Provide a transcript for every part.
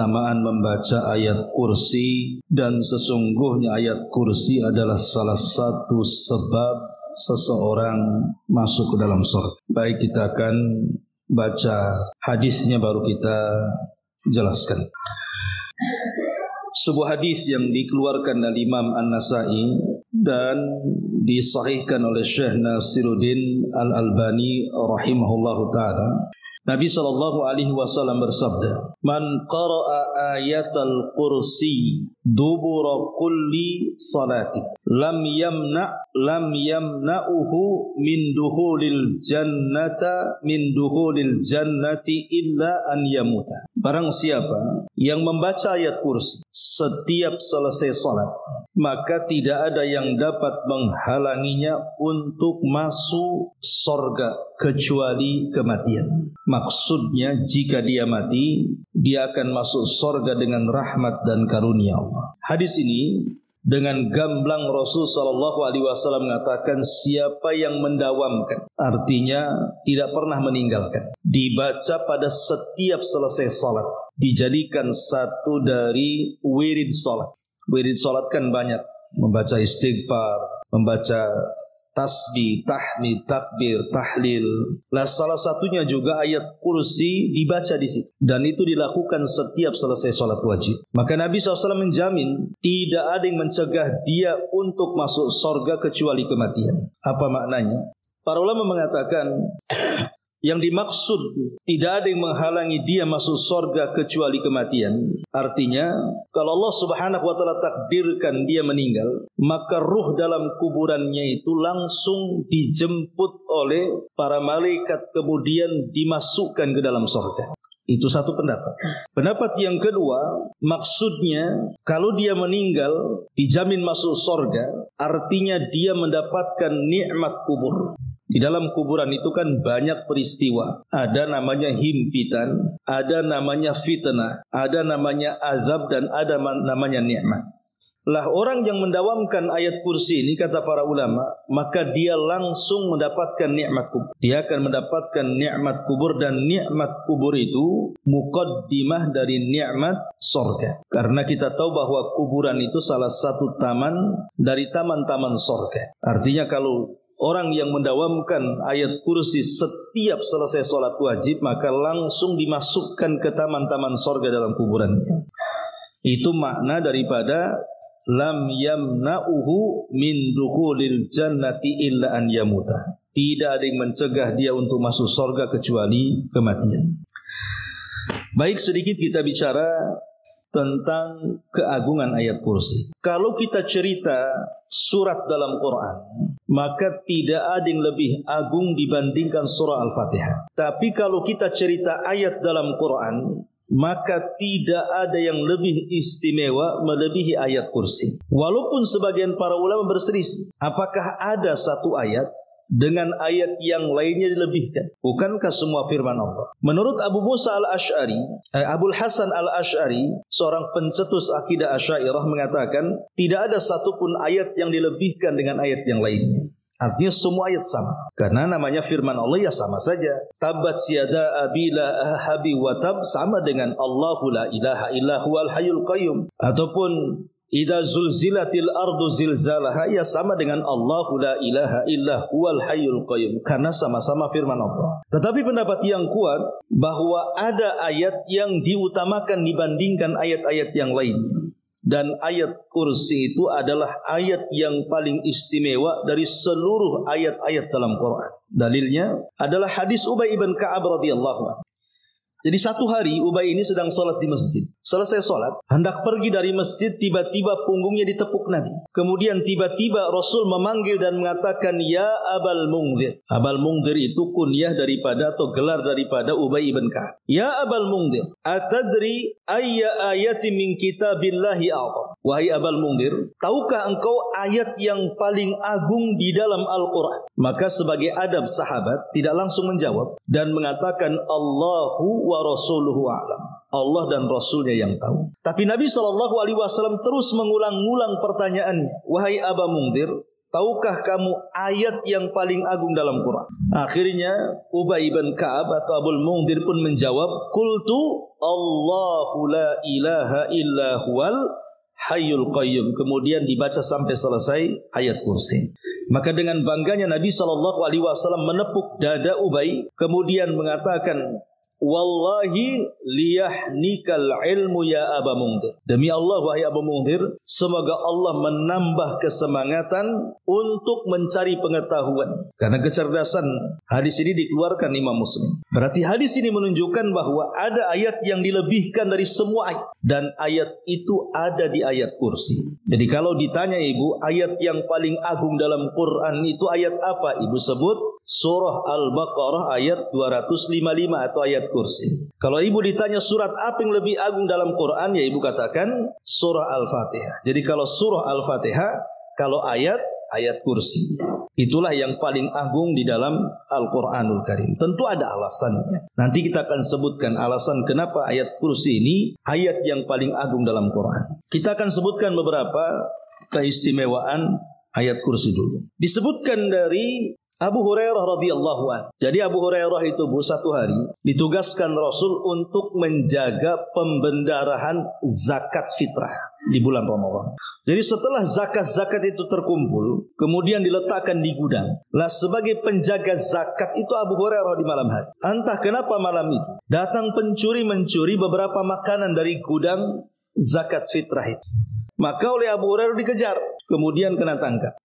keutamaan membaca ayat kursi, dan sesungguhnya ayat kursi adalah salah satu sebab seseorang masuk ke dalam surga. Baik, kita akan baca hadisnya baru kita jelaskan. Sebuah hadis yang dikeluarkan dari Imam An-Nasa'i dan disahihkan oleh Syekh Nasiruddin Al-Albani rahimahullahu ta'ala. Nabi SAW bersabda, "Man qara'a ayatal kursi dubura kulli salati lam yamna'uhu min dukhulil jannati illa an yamuta." Barang siapa yang membaca ayat kursi setiap selesai salat, maka tidak ada yang dapat menghalanginya untuk masuk surga kecuali kematian. Maksudnya, jika dia mati, dia akan masuk surga dengan rahmat dan karunia Allah. Hadis ini dengan gamblang Rasul SAW mengatakan, siapa yang mendawamkan, artinya tidak pernah meninggalkan, dibaca pada setiap selesai salat, dijadikan satu dari wirid salat. Wirid salat kan banyak, membaca istighfar, membaca tasbih, tahmid, takbir, tahlil. Lah salah satunya juga ayat kursi dibaca di situ, dan itu dilakukan setiap selesai salat wajib. Maka Nabi SAW menjamin tidak ada yang mencegah dia untuk masuk surga kecuali kematian. Apa maknanya? Para ulama mengatakan yang dimaksud tidak ada yang menghalangi dia masuk surga kecuali kematian. Artinya, kalau Allah Subhanahu wa ta'ala takdirkan dia meninggal, maka ruh dalam kuburannya itu langsung dijemput oleh para malaikat, kemudian dimasukkan ke dalam surga. Itu satu pendapat. Pendapat yang kedua, maksudnya kalau dia meninggal dijamin masuk surga, artinya dia mendapatkan nikmat kubur. Di dalam kuburan itu kan banyak peristiwa. Ada namanya himpitan, ada namanya fitnah, ada namanya azab, dan ada namanya nikmat. Lah orang yang mendawamkan ayat kursi ini, kata para ulama, maka dia langsung mendapatkan nikmat kubur. Dia akan mendapatkan nikmat kubur, dan nikmat kubur itu muqaddimah dari nikmat surga. Karena kita tahu bahwa kuburan itu salah satu taman dari taman-taman surga. Artinya kalau orang yang mendawamkan ayat kursi setiap selesai sholat wajib, maka langsung dimasukkan ke taman-taman surga dalam kuburannya. Itu makna daripada lam yamna'uhu min dukhulil jannati illa an yamuta. Tidak ada yang mencegah dia untuk masuk surga kecuali kematian. Baik, sedikit kita bicara tentang keagungan ayat kursi. Kalau kita cerita surat dalam Quran, maka tidak ada yang lebih agung dibandingkan surah Al-Fatihah. Tapi kalau kita cerita ayat dalam Quran, maka tidak ada yang lebih istimewa melebihi ayat kursi. Walaupun sebagian para ulama berselisih, apakah ada satu ayat dengan ayat yang lainnya dilebihkan? Bukankah semua firman Allah? Menurut Abu Musa al-Ash'ari, Abul Hasan al-Ash'ari, seorang pencetus akidah Asy'ariyah, mengatakan tidak ada satupun ayat yang dilebihkan dengan ayat yang lainnya. Artinya semua ayat sama, karena namanya firman Allah ya sama saja. Tabat siyada abi lahabi wa tab sama dengan Allahu la ilaha illa huwal hayyul qayyum, ataupun idza zulzilatil ardu zilzalaha ya sama dengan Allahu la ilaha illa huwal hayyul qayyum, karena sama-sama firman Allah. Tetapi pendapat yang kuat bahwa ada ayat yang diutamakan dibandingkan ayat-ayat yang lainnya. Dan ayat kursi itu adalah ayat yang paling istimewa dari seluruh ayat-ayat dalam Quran. Dalilnya adalah hadis Ubay bin Ka'ab radhiyallahu anhu. Jadi satu hari Ubay ini sedang sholat di masjid. Selesai sholat, hendak pergi dari masjid, tiba-tiba punggungnya ditepuk Nabi. Kemudian tiba-tiba Rasul memanggil dan mengatakan, "Ya Abal Mungdir." Abal Mungdir itu kunyah daripada atau gelar daripada Ubay bin Ka'ab. "Ya Abal Mungdir, atadri ayya ayati min kitabillahi a'zam." Wahai Abal Mungdir, tahukah engkau ayat yang paling agung di dalam Al-Quran? Maka sebagai adab sahabat tidak langsung menjawab dan mengatakan, "Allahu wa rasuluhu a'lam." Allah dan Rasulnya yang tahu. Tapi Nabi SAW terus mengulang-ulang pertanyaannya. "Wahai Aba Mungdir, tahukah kamu ayat yang paling agung dalam Quran? Akhirnya Ubay bin Ka'ab atau Abul Mundhir pun menjawab, qultu Allahu la ilaha illa huwal hayyul qayyum. Kemudian dibaca sampai selesai ayat kursi. Maka dengan bangganya Nabi SAW menepuk dada Ubay, kemudian mengatakan, wallahi liyahnikal ilmu ya Aba Mundhir. Demi Allah wahai Abu Mundhir, semoga Allah menambah kesemangatan untuk mencari pengetahuan. Karena kecerdasan, hadis ini dikeluarkan Imam Muslim. Berarti hadis ini menunjukkan bahwa ada ayat yang dilebihkan dari semua ayat, dan ayat itu ada di ayat kursi. Jadi kalau ditanya ibu, ayat yang paling agung dalam Quran itu ayat apa? Ibu sebut Surah Al-Baqarah ayat 255 atau ayat kursi. Kalau ibu ditanya surat apa yang lebih agung dalam Quran, ya ibu katakan Surah Al-Fatihah. Jadi kalau Surah Al-Fatihah, kalau ayat kursi. Itulah yang paling agung di dalam Al-Quranul Karim. Tentu ada alasannya. Nanti kita akan sebutkan alasan kenapa ayat kursi ini ayat yang paling agung dalam Quran. Kita akan sebutkan beberapa keistimewaan ayat kursi dulu. Disebutkan dari Abu Hurairah radhiyallahu anhu. Jadi Abu Hurairah itu satu hari ditugaskan Rasul untuk menjaga pembendarahan zakat fitrah di bulan Ramadan. Jadi setelah zakat-zakat itu terkumpul, kemudian diletakkan di gudang. Lah sebagai penjaga zakat itu Abu Hurairah di malam hari. Entah kenapa malam itu datang pencuri mencuri beberapa makanan dari gudang zakat fitrah itu. Maka oleh Abu Hurairah dikejar, kemudian kena tangkap.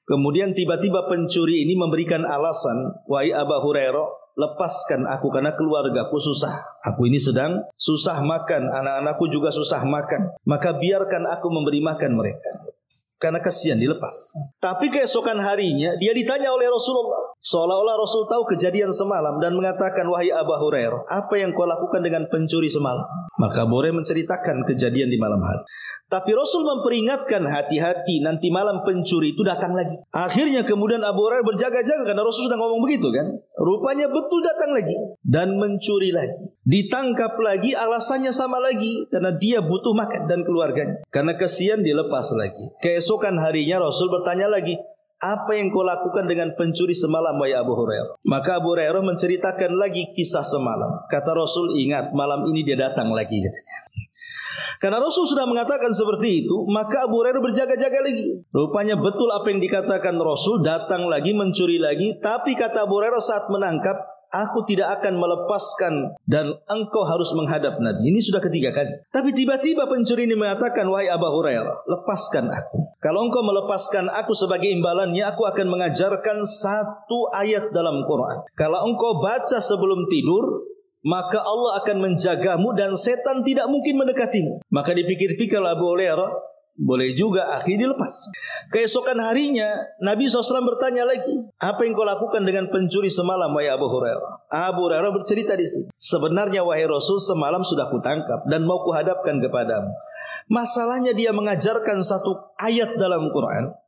Kemudian tiba-tiba pencuri ini memberikan alasan, wahai Abu Hurairah, lepaskan aku karena keluargaku susah. Aku ini sedang susah makan, anak-anakku juga susah makan. Maka biarkan aku memberi makan mereka. Karena kasihan dilepas. Tapi keesokan harinya dia ditanya oleh Rasulullah. Seolah-olah Rasul tahu kejadian semalam dan mengatakan, wahai Abu Hurairah, apa yang kau lakukan dengan pencuri semalam? Maka Abu Hurairah menceritakan kejadian di malam hari. Tapi Rasul memperingatkan, hati-hati nanti malam pencuri itu datang lagi. Akhirnya kemudian Abu Hurairah berjaga-jaga karena Rasul sudah ngomong begitu kan. Rupanya betul datang lagi dan mencuri lagi. Ditangkap lagi, alasannya sama lagi karena dia butuh makan dan keluarganya. Karena kasihan dilepas lagi. Keesokan harinya Rasul bertanya lagi, apa yang kau lakukan dengan pencuri semalam wahai Abu Hurairah? Maka Abu Hurairah menceritakan lagi kisah semalam. Kata Rasul, ingat malam ini dia datang lagi katanya. Karena Rasul sudah mengatakan seperti itu, maka Abu Hurairah berjaga-jaga lagi. Rupanya betul apa yang dikatakan Rasul, datang lagi, mencuri lagi. Tapi kata Abu Hurairah saat menangkap, aku tidak akan melepaskan dan engkau harus menghadap Nabi. Ini sudah ketiga kali. Tapi tiba-tiba pencuri ini mengatakan, wahai Abu Hurairah, lepaskan aku. Kalau engkau melepaskan aku sebagai imbalannya, aku akan mengajarkan satu ayat dalam Quran. Kalau engkau baca sebelum tidur, maka Allah akan menjagamu dan setan tidak mungkin mendekatimu. Maka dipikir-pikir Abu Hurairah, boleh juga, akhirnya dilepas. Keesokan harinya Nabi SAW bertanya lagi, apa yang kau lakukan dengan pencuri semalam wahai Abu Hurairah? Abu Hurairah bercerita di sini, sebenarnya wahai Rasul, semalam sudah kutangkap dan mau kuhadapkan kepadamu. Masalahnya dia mengajarkan satu ayat dalam Quran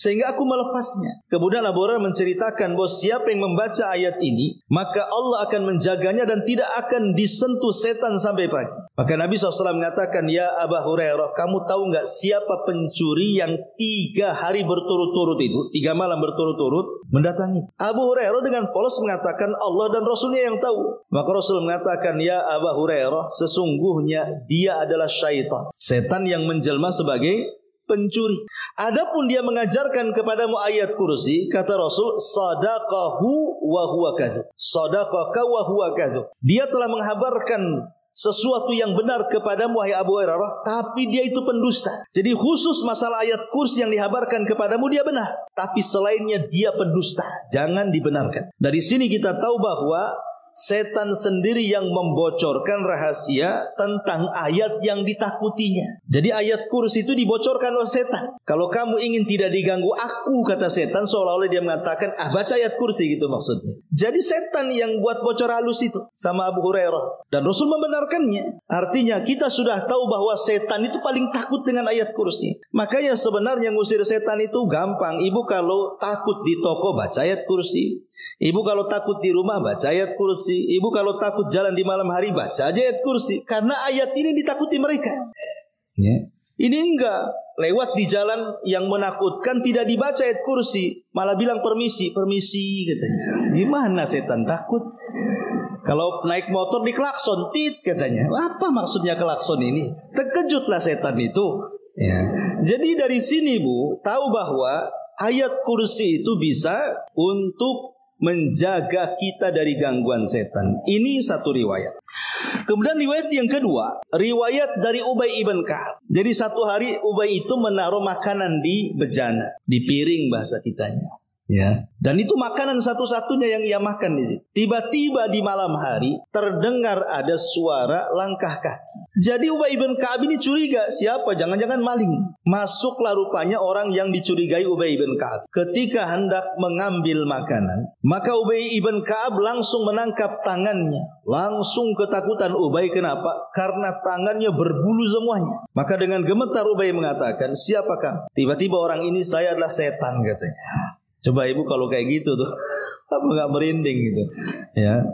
sehingga aku melepasnya. Kemudian Abu Hurairah menceritakan bahwa siapa yang membaca ayat ini, maka Allah akan menjaganya dan tidak akan disentuh setan sampai pagi. Maka Nabi SAW mengatakan, ya Abu Hurairah, kamu tahu nggak siapa pencuri yang 3 hari berturut-turut itu, 3 malam berturut-turut mendatangi? Abu Hurairah dengan polos mengatakan, Allah dan Rasulnya yang tahu. Maka Rasul mengatakan, ya Abu Hurairah, sesungguhnya dia adalah syaitan. Setan yang menjelma sebagai pencuri. Adapun dia mengajarkan kepadamu ayat kursi, kata Rasul, sadaqahu wa huwa kadzub. Sadaqaka wa huwa kadzub. Dia telah menghabarkan sesuatu yang benar kepadamu wahai Abu Hurairah, tapi dia itu pendusta. Jadi khusus masalah ayat kursi yang dihabarkan kepadamu dia benar, tapi selainnya dia pendusta. Jangan dibenarkan. Dari sini kita tahu bahwa setan sendiri yang membocorkan rahasia tentang ayat yang ditakutinya. Jadi ayat kursi itu dibocorkan oleh setan. Kalau kamu ingin tidak diganggu aku, kata setan, seolah-olah dia mengatakan, baca ayat kursi gitu maksudnya. Jadi setan yang buat bocor halus itu sama Abu Hurairah. Dan Rasul membenarkannya. Artinya kita sudah tahu bahwa setan itu paling takut dengan ayat kursi. Makanya sebenarnya ngusir setan itu gampang. Ibu kalau takut di toko, baca ayat kursi. Ibu kalau takut di rumah, baca ayat kursi. Ibu kalau takut jalan di malam hari, baca aja ayat kursi. Karena ayat ini ditakuti mereka. Ya. Ini enggak, lewat di jalan yang menakutkan tidak dibaca ayat kursi, malah bilang permisi katanya. Gimana setan takut? Kalau naik motor diklakson, tit katanya. Apa maksudnya klakson ini? Terkejutlah setan itu. Ya. Jadi dari sini Bu, tahu bahwa ayat kursi itu bisa untuk menjaga kita dari gangguan setan. Ini satu riwayat. Kemudian riwayat yang kedua, riwayat dari Ubay ibn Ka'ab. Jadi satu hari Ubay itu menaruh makanan di bejana, di piring bahasa kitanya. Ya. Dan itu makanan satu-satunya yang ia makan di situ. Tiba-tiba di malam hari terdengar ada suara langkah kaki. Jadi Ubay ibn Ka'ab ini curiga, siapa? Jangan-jangan maling. Masuklah rupanya orang yang dicurigai Ubay ibn Ka'ab. Ketika hendak mengambil makanan, maka Ubay ibn Ka'ab langsung menangkap tangannya. Langsung ketakutan Ubay, kenapa? Karena tangannya berbulu semuanya. Maka dengan gemetar Ubay mengatakan, siapakah? Tiba-tiba orang ini, saya adalah setan katanya. Coba ibu kalau kayak gitu tuh, apa nggak merinding gitu, ya.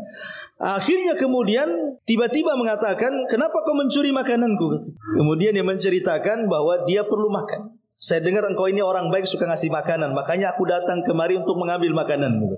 Akhirnya kemudian tiba-tiba mengatakan, kenapa kau mencuri makananku? Kemudian dia menceritakan bahwa dia perlu makan. Saya dengar engkau ini orang baik, suka ngasih makanan, makanya aku datang kemari untuk mengambil makananmu.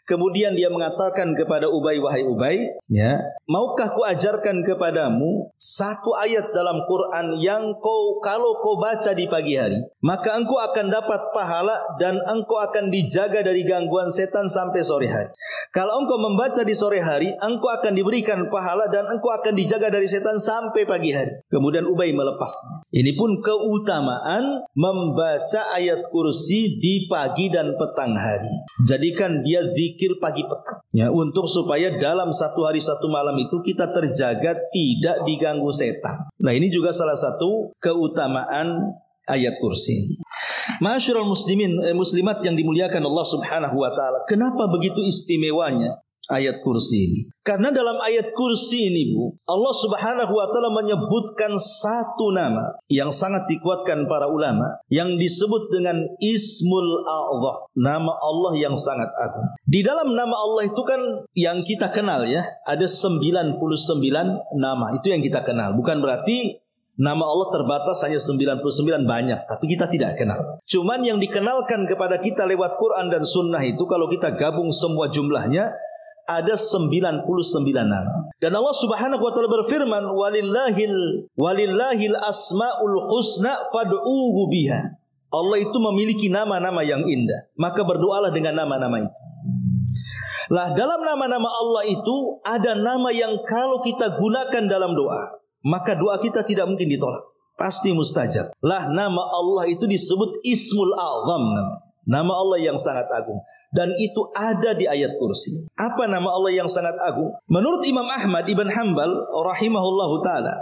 Kemudian dia mengatakan kepada Ubay, wahai Ubay, ya, maukah ku ajarkan kepadamu satu ayat dalam Quran yang kalau kau baca di pagi hari, maka engkau akan dapat pahala dan engkau akan dijaga dari gangguan setan sampai sore hari. Kalau engkau membaca di sore hari, engkau akan diberikan pahala dan engkau akan dijaga dari setan sampai pagi hari. Kemudian Ubay melepasnya. Ini pun keutamaan membaca ayat kursi di pagi dan petang hari. Jadikan dia zikir pagi petang, ya, untuk supaya dalam satu hari satu malam itu kita terjaga tidak diganggu setan. Nah, ini juga salah satu keutamaan ayat kursi. Ma'asyiral muslimin, muslimat yang dimuliakan Allah Subhanahu wa taala. Kenapa begitu istimewanya ayat kursi ini? Karena dalam ayat kursi ini Bu, Allah Subhanahu wa taala menyebutkan satu nama yang sangat dikuatkan para ulama, yang disebut dengan Ismul A'zam, nama Allah yang sangat agung. Di dalam nama Allah itu kan yang kita kenal, ya, ada 99 nama, itu yang kita kenal. Bukan berarti nama Allah terbatas hanya 99, banyak, tapi kita tidak kenal. Cuman yang dikenalkan kepada kita lewat Quran dan Sunnah itu, kalau kita gabung semua jumlahnya, ada 99 nama. Dan Allah Subhanahu wa taala berfirman, walillahil asmaul husna fad'uuhu biha. Allah itu memiliki nama-nama yang indah, maka berdoalah dengan nama-nama itu. Lah, dalam nama-nama Allah itu ada nama yang kalau kita gunakan dalam doa, maka doa kita tidak mungkin ditolak, pasti mustajab. Lah, nama Allah itu disebut Ismul A'zam, nama Allah yang sangat agung. Dan itu ada di ayat kursi. Apa nama Allah yang sangat agung? Menurut Imam Ahmad ibn Hanbal rahimahullahu ta'ala,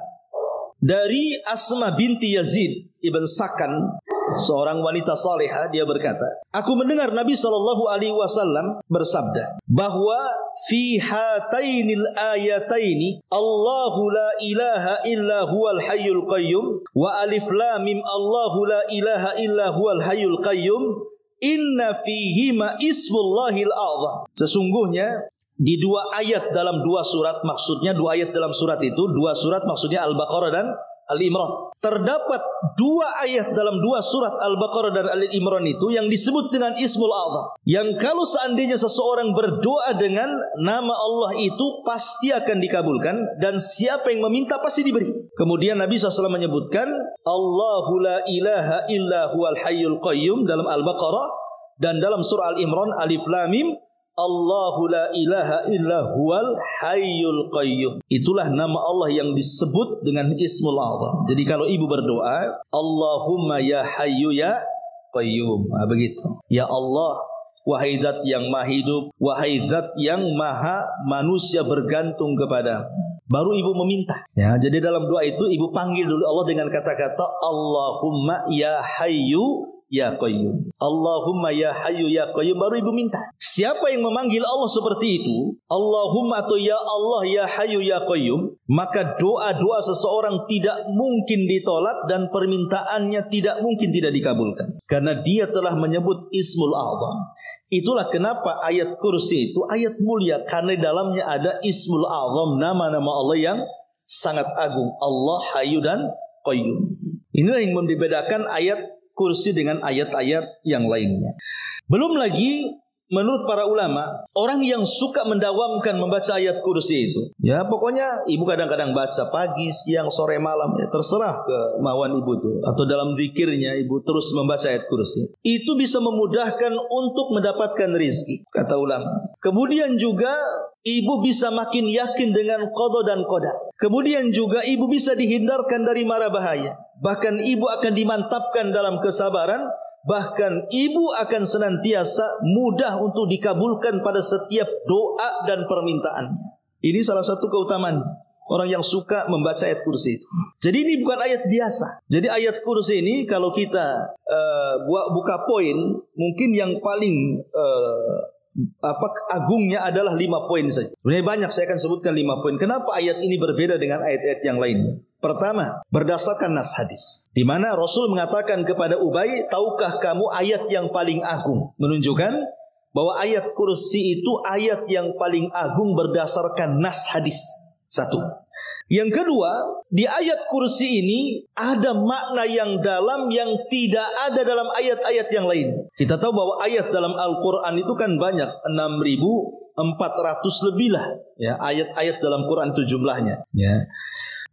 dari Asma binti Yazid ibn Sakan, seorang wanita salihah, dia berkata, aku mendengar Nabi SAW bersabda bahwa fi hatainil ayataini Allahu la ilaha illa huwal hayyul qayyum wa alif lam mim Allahu la ilaha illa huwal hayyul qayyum inna fihima ismullahil a'zam. Sesungguhnya di dua ayat dalam dua surat, maksudnya dua ayat dalam surat itu, dua surat maksudnya Al-Baqarah dan Al-Imran. Terdapat dua ayat dalam dua surat Al-Baqarah dan Al-Imran itu yang disebut dengan Ismul A'zam, yang kalau seandainya seseorang berdoa dengan nama Allah itu pasti akan dikabulkan, dan siapa yang meminta pasti diberi. Kemudian Nabi SAW menyebutkan Allahu la ilaha illa huwal hayyul qayyum dalam Al-Baqarah, dan dalam surah Al-Imran Alif Lam Mim Allahu la ilaha illa huwal hayyul qayyum. Itulah nama Allah yang disebut dengan Ismul A'zam. Jadi kalau ibu berdoa, Allahumma ya hayyu ya qayyum, begitu. Ya Allah, wahai zat yang maha hidup, wahai zat yang maha manusia bergantung kepada. Baru ibu meminta. Ya, jadi dalam doa itu ibu panggil dulu Allah dengan kata-kata Allahumma ya hayyu ya qayyum. Allahumma ya hayyu ya qayyum, baru ibu minta. Siapa yang memanggil Allah seperti itu, Allahumma atau ya Allah ya hayyu ya qayyum, maka doa-doa seseorang tidak mungkin ditolak dan permintaannya tidak mungkin tidak dikabulkan, karena dia telah menyebut Ismul A'zam. Itulah kenapa ayat kursi itu ayat mulia, karena di dalamnya ada Ismul A'zam, nama-nama Allah yang sangat agung. Allah Hayyu dan Qayyum. Inilah yang membedakan ayat kursi dengan ayat-ayat yang lainnya. Belum lagi menurut para ulama, orang yang suka mendawamkan membaca ayat kursi itu, ya pokoknya ibu kadang-kadang baca pagi, siang, sore, malam, ya terserah kemauan ibu itu. Atau dalam zikirnya ibu terus membaca ayat kursi. Itu bisa memudahkan untuk mendapatkan rizki, kata ulama. Kemudian juga ibu bisa makin yakin dengan qada dan qadar. Kemudian juga ibu bisa dihindarkan dari mara bahaya. Bahkan ibu akan dimantapkan dalam kesabaran. Bahkan ibu akan senantiasa mudah untuk dikabulkan pada setiap doa dan permintaannya. Ini salah satu keutamaan orang yang suka membaca ayat kursi itu. Jadi ini bukan ayat biasa. Jadi ayat kursi ini kalau kita buka poin, mungkin yang paling agungnya adalah 5 poin saja. Sebenarnya banyak, saya akan sebutkan 5 poin. Kenapa ayat ini berbeda dengan ayat-ayat yang lainnya? Pertama, berdasarkan nas hadis, di mana Rasul mengatakan kepada Ubay, tahukah kamu ayat yang paling agung? Menunjukkan bahwa ayat kursi itu ayat yang paling agung berdasarkan nas hadis. Satu. Yang kedua, di ayat kursi ini ada makna yang dalam yang tidak ada dalam ayat-ayat yang lain. Kita tahu bahwa ayat dalam Al-Quran itu kan banyak, 6.400 lebih lah, ya, ayat-ayat dalam Quran itu jumlahnya, ya.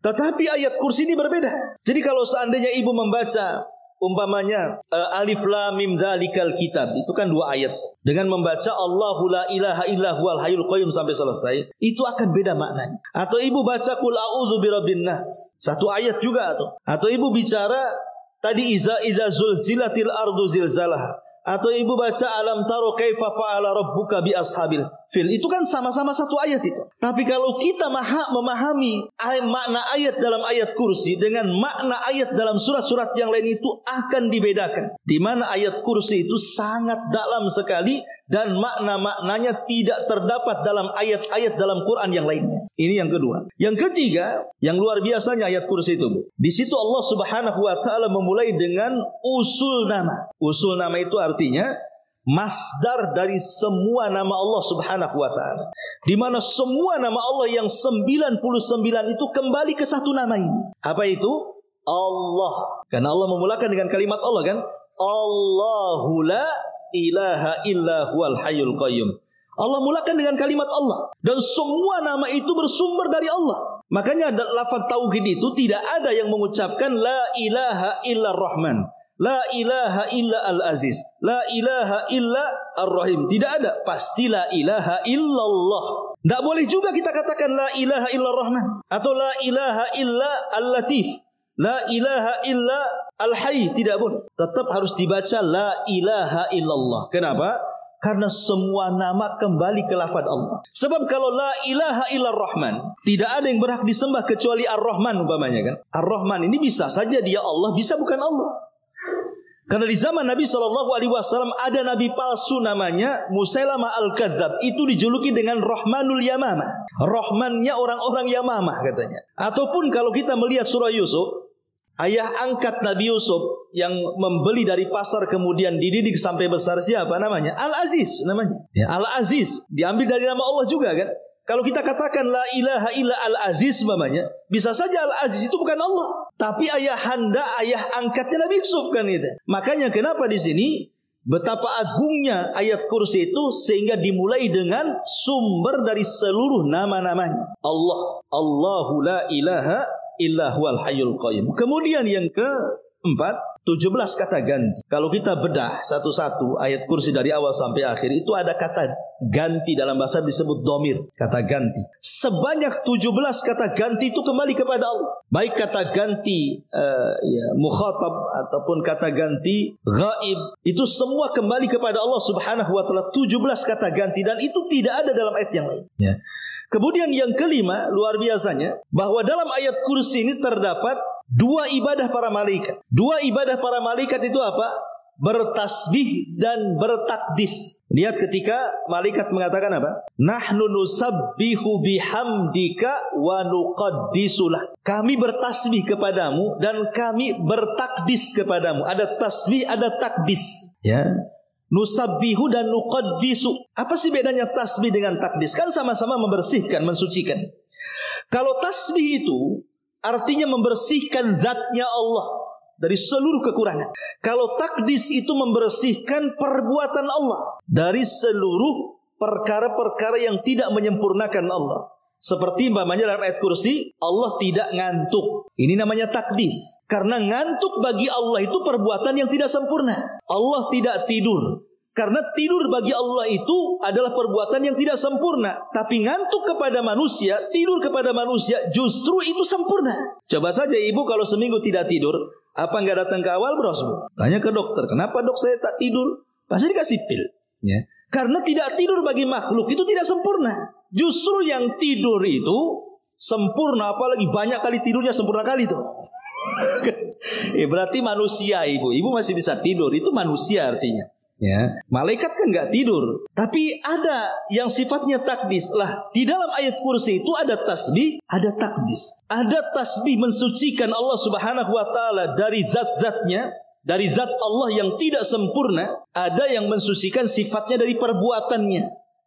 Tetapi ayat kursi ini berbeda. Jadi kalau seandainya ibu membaca umpamanya Alif Lam Mim Dzalikal Kitab, itu kan 2 ayat. Dengan membaca Allahu la ilaha illa huwal hayyul qayyum sampai selesai, itu akan beda maknanya. Atau ibu baca Qul a'udzu birabbin nas, 1 ayat juga tuh. Atau ibu bicara tadi idza zulzilatil ardu zilzalaha. Atau ibu baca alam taro kaifa fa'ala rabbuka bi ashabil fil. Itu kan sama-sama 1 ayat itu. Tapi kalau kita memahami makna ayat dalam ayat kursi dengan makna ayat dalam surat-surat yang lain, itu akan dibedakan. Di mana ayat kursi itu sangat dalam sekali dan makna-maknanya tidak terdapat dalam ayat-ayat dalam Quran yang lainnya. Ini yang kedua. Yang ketiga, yang luar biasanya ayat kursi itu, Bu. Di situ Allah Subhanahu wa taala memulai dengan usul nama. Usul nama itu artinya masdar dari semua nama Allah Subhanahu wa taala. Di mana semua nama Allah yang 99 itu kembali ke 1 nama ini. Apa itu? Allah. Karena Allah memulakan dengan kalimat Allah kan? Allahu la ilaha illa huwal hayyul qayyum. Allah mulakan dengan kalimat Allah. Dan semua nama itu bersumber dari Allah. Makanya lafaz tauhid itu tidak ada yang mengucapkan la ilaha illa rahman, la ilaha illa al-aziz, la ilaha illa ar-rahim. Tidak ada. Pasti la ilaha illallah. Tidak boleh juga kita katakan la ilaha illa rahman atau la ilaha illa al-latif, la ilaha illa al-hayy. Tidak boleh. Tetap harus dibaca la ilaha illallah. Kenapa? Karena semua nama kembali ke lafaz Allah. Sebab kalau la ilaha illa rahman, tidak ada yang berhak disembah kecuali ar-rahman umpamanya kan. Ar-rahman ini bisa saja dia Allah, bisa bukan Allah. Karena di zaman Nabi SAW ada nabi palsu namanya Musailamah al-Kadzab. Itu dijuluki dengan Rahmanul Yamamah. Rahmannya orang-orang Yamamah katanya. Ataupun kalau kita melihat surah Yusuf, ayah angkat Nabi Yusuf yang membeli dari pasar kemudian dididik sampai besar siapa namanya? Al-Aziz namanya. Ya, Al-Aziz diambil dari nama Allah juga kan. Kalau kita katakan la ilaha illa al-aziz namanya, bisa saja al-aziz itu bukan Allah, tapi ayahanda, ayah angkatnya Nabi Yusuf kan itu. Makanya kenapa di sini betapa agungnya ayat kursi itu sehingga dimulai dengan sumber dari seluruh nama-namanya. Allah, Allahu la ilaha illa huwal hayyul qayyum. Kemudian yang keempat, 17 kata ganti. Kalau kita bedah satu-satu ayat kursi dari awal sampai akhir, itu ada kata ganti, dalam bahasa disebut domir, kata ganti. Sebanyak 17 kata ganti itu kembali kepada Allah. Baik kata ganti mukhatab ataupun kata ganti ghaib, itu semua kembali kepada Allah Subhanahu wa taala. 17 kata ganti, dan itu tidak ada dalam ayat yang lain. Ya. Kemudian yang kelima, luar biasanya, bahwa dalam ayat kursi ini terdapat 2 ibadah para malaikat. 2 ibadah para malaikat itu apa? Bertasbih dan bertakdis. Lihat ketika malaikat mengatakan apa? Nahnu nusabbihu bihamdika wa nuqaddisulah. Kami bertasbih kepadamu dan kami bertakdis kepadamu. Ada tasbih, ada takdis. Ya. Nusabbihu dan nuqaddisu. Apa sih bedanya tasbih dengan takdis? Kan sama-sama membersihkan, mensucikan. Kalau tasbih itu artinya membersihkan zatnya Allah dari seluruh kekurangan. Kalau takdis itu membersihkan perbuatan Allah dari seluruh perkara-perkara yang tidak menyempurnakan Allah. Seperti umpamanya dalam ayat kursi, Allah tidak ngantuk. Ini namanya takdis. Karena ngantuk bagi Allah itu perbuatan yang tidak sempurna. Allah tidak tidur. Karena tidur bagi Allah itu adalah perbuatan yang tidak sempurna. Tapi ngantuk kepada manusia, tidur kepada manusia, justru itu sempurna. Coba saja ibu kalau seminggu tidak tidur, apa nggak datang ke awal bros? Tanya ke dokter, kenapa dok saya tak tidur? Pasti dikasih pil. Ya. Karena tidak tidur bagi makhluk itu tidak sempurna. Justru yang tidur itu sempurna, apalagi banyak kali tidurnya sempurna kali itu. Berarti manusia ibu masih bisa tidur, itu manusia artinya. Ya, malaikat kan nggak tidur, tapi ada yang sifatnya takdis lah. Di dalam ayat kursi itu ada tasbih, ada takdis, ada tasbih mensucikan Allah Subhanahu Wa Taala dari zat-zatnya, dari zat Allah yang tidak sempurna. Ada yang mensucikan sifatnya dari perbuatannya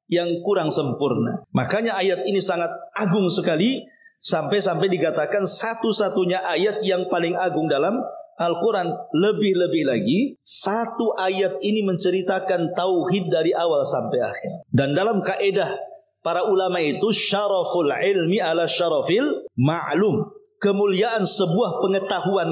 yang kurang sempurna. Makanya ayat ini sangat agung sekali, sampai-sampai dikatakan satu-satunya ayat yang paling agung dalam Al-Quran. Lebih-lebih lagi, satu ayat ini menceritakan tauhid dari awal sampai akhir. Dan dalam kaidah para ulama itu, syaraful ilmi ala syarafil ma'lum. Kemuliaan sebuah pengetahuan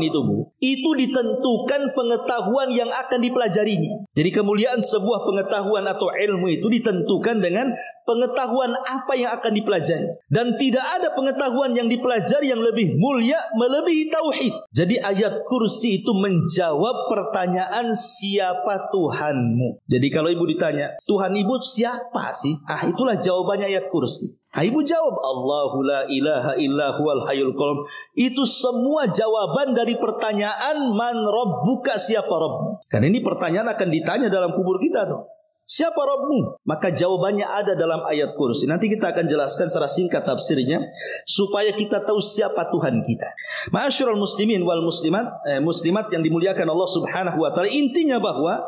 itu ditentukan pengetahuan yang akan dipelajarinya. Jadi kemuliaan sebuah pengetahuan atau ilmu itu ditentukan dengan pengetahuan apa yang akan dipelajari. Dan tidak ada pengetahuan yang dipelajari yang lebih mulia melebihi tauhid. Jadi ayat kursi itu menjawab pertanyaan siapa Tuhanmu. Jadi kalau ibu ditanya, Tuhan ibu siapa sih? Itulah jawabannya ayat kursi. Ibu jawab, Allahu la ilaha illa huwal hayyul qayyum. Itu semua jawaban dari pertanyaan man rabbuka, siapa Rabbmu. Karena ini pertanyaan akan ditanya dalam kubur kita tuh. Siapa Rabbmu? Maka jawabannya ada dalam ayat kursi. Nanti kita akan jelaskan secara singkat tafsirnya supaya kita tahu siapa Tuhan kita. Ma'asyiral muslimin wal muslimat yang dimuliakan Allah Subhanahu wa taala, intinya bahwa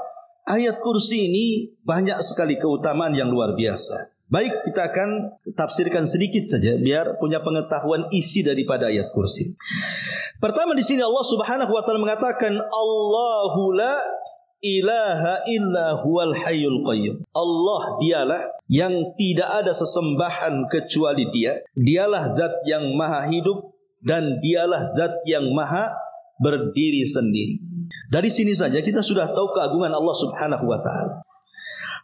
ayat kursi ini banyak sekali keutamaan yang luar biasa. Baik, kita akan tafsirkan sedikit saja biar punya pengetahuan isi daripada ayat kursi. Pertama di sini Allah Subhanahu wa taala mengatakan Allahu la ilaha illa huwal hayyul qayyum. Allah dialah yang tidak ada sesembahan kecuali Dia. Dialah zat yang maha hidup dan Dialah zat yang maha berdiri sendiri. Dari sini saja kita sudah tahu keagungan Allah Subhanahu wa taala.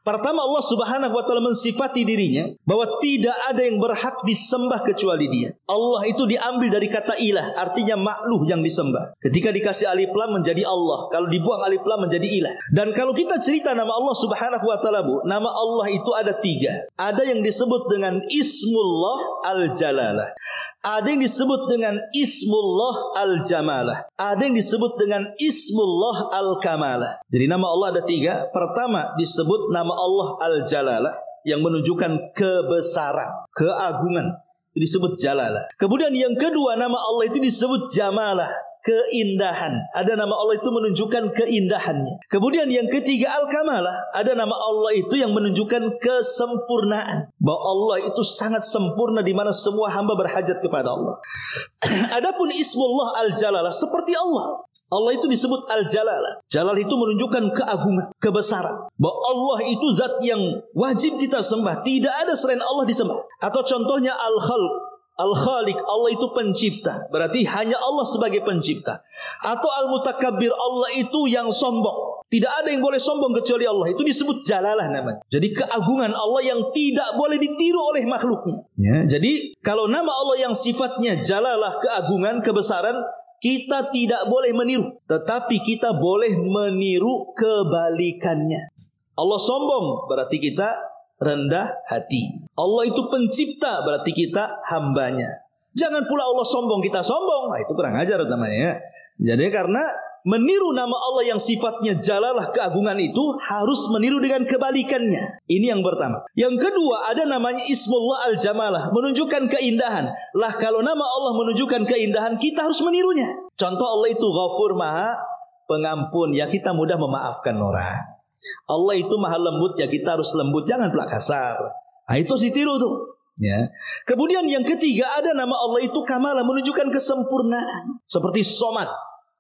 Pertama, Allah Subhanahu wa taala mensifati dirinya bahwa tidak ada yang berhak disembah kecuali Dia. Allah itu diambil dari kata ilah, artinya makhluk yang disembah. Ketika dikasih alif lam menjadi Allah, kalau dibuang alif lam menjadi ilah. Dan kalau kita cerita nama Allah Subhanahu wa taala, Bu, nama Allah itu ada 3. Ada yang disebut dengan Ismullah Al-Jalalah. Ada yang disebut dengan Ismullah Al-Jamalah. Ada yang disebut dengan Ismullah Al-Kamalah. Jadi nama Allah ada 3. Pertama disebut nama Allah Al-Jalalah, yang menunjukkan kebesaran, keagungan. Itu disebut Jalalah. Kemudian yang kedua, nama Allah itu disebut Jamalah, keindahan. Ada nama Allah itu menunjukkan keindahannya. Kemudian yang ketiga Al-Kamalah, ada nama Allah itu yang menunjukkan kesempurnaan, bahwa Allah itu sangat sempurna di mana semua hamba berhajat kepada Allah. Adapun Ismullah Al-Jalalah seperti Allah. Allah itu disebut Al-Jalalah. Jalal itu menunjukkan keagungan, kebesaran, bahwa Allah itu zat yang wajib kita sembah. Tidak ada selain Allah disembah. Atau contohnya Al-Khalq, Al-Khaliq, Allah itu pencipta. Berarti hanya Allah sebagai pencipta. Atau Al-Mutakabbir, Allah itu yang sombong. Tidak ada yang boleh sombong kecuali Allah. Itu disebut Jalalah namanya. Jadi keagungan Allah yang tidak boleh ditiru oleh makhluknya. Ya, jadi kalau nama Allah yang sifatnya Jalalah, keagungan, kebesaran, kita tidak boleh meniru. Tetapi kita boleh meniru kebalikannya. Allah sombong, berarti kita rendah hati. Allah itu pencipta, berarti kita hambanya. Jangan pula Allah sombong, kita sombong. Itu kurang ajar namanya. Jadi karena meniru nama Allah yang sifatnya Jalalah, keagungan itu harus meniru dengan kebalikannya. Ini yang pertama. Yang kedua, ada namanya Ismullah Al-Jamalah, menunjukkan keindahan. Lah kalau nama Allah menunjukkan keindahan, kita harus menirunya. Contoh, Allah itu Ghafur, maha pengampun, ya kita mudah memaafkan orang. Allah itu maha lembut, ya kita harus lembut, jangan pula kasar. Itu harus ditiru tuh. Ya. Kemudian yang ketiga, ada nama Allah itu Kamala, menunjukkan kesempurnaan. Seperti Somad,